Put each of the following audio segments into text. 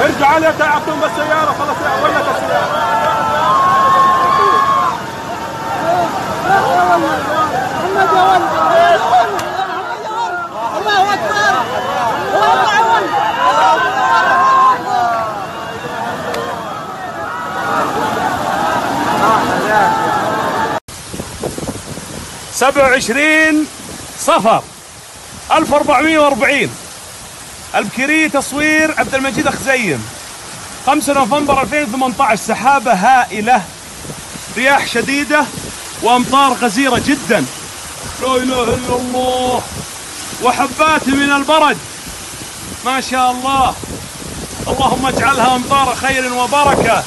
ارجع عليه تعطون بالسيارة خلاص ولت السيارة. الله أكبر. 27 صفر 1440 البكري، تصوير عبد المجيد خزيم. 5 نوفمبر 2018. سحابة هائلة، رياح شديدة وأمطار غزيرة جدا، لا إله إلا الله، وحبات من البرد ما شاء الله. اللهم اجعلها أمطار خير وبركة.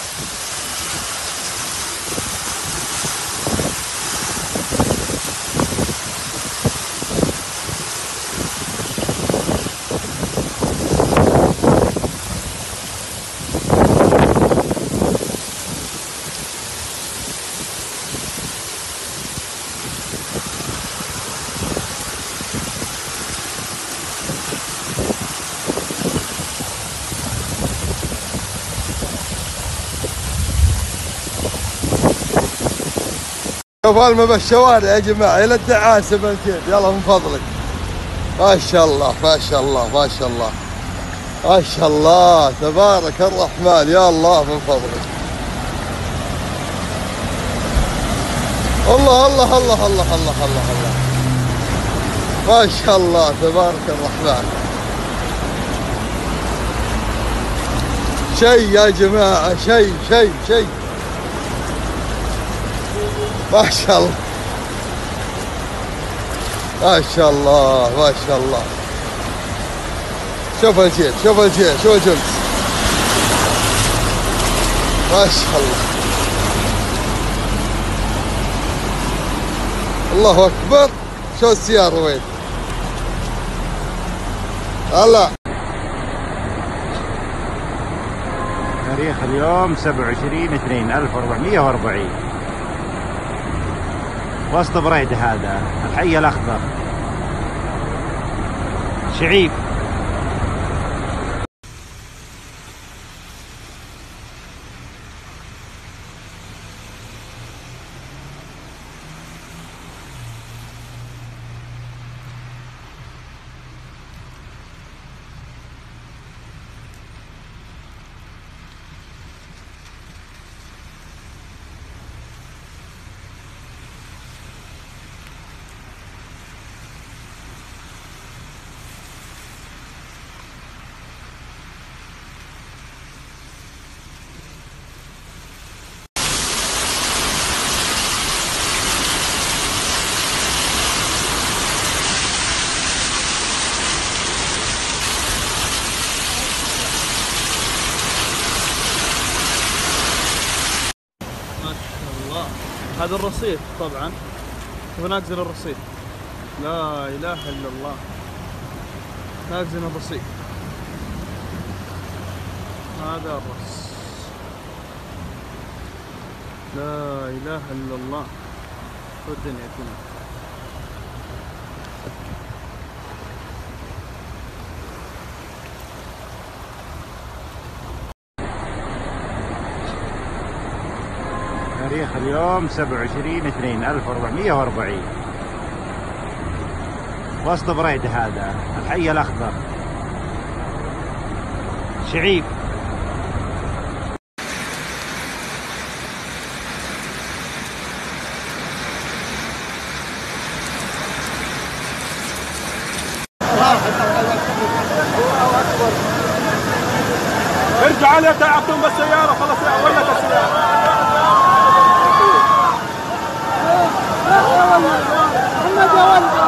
شوف الماء بالشوارع يا جماعة إلى الدعاسة بالكيف، يلا من فضلك. ما شاء الله ما شاء الله ما شاء الله ما شاء الله، تبارك الرحمن، يا الله من فضلك. الله الله الله الله الله الله الله، ما شاء الله تبارك الرحمن. شيء يا جماعة، شيء ما شاء الله ما شاء الله ما شاء الله. شوف الجيل شوف الجيل شوف الجمس، ما شاء الله. الله أكبر. شو السيارة وين؟ هلا تاريخ اليوم 27/2/1440 وسط بريد، هذا الحي الأخضر شعيب. هذا الرصيف طبعا، وناقزن الرصيف، لا اله الا الله، ناقزن الرصيف، هذا الرص، لا اله الا الله، والدنيا كلها. تاريخ اليوم 27/2/1440 وسط بريد، هذا الحي الأخضر شعيب. ارجع عليه تعطون بالسيارة خلاص ولت السيارة. محمد يا ولد.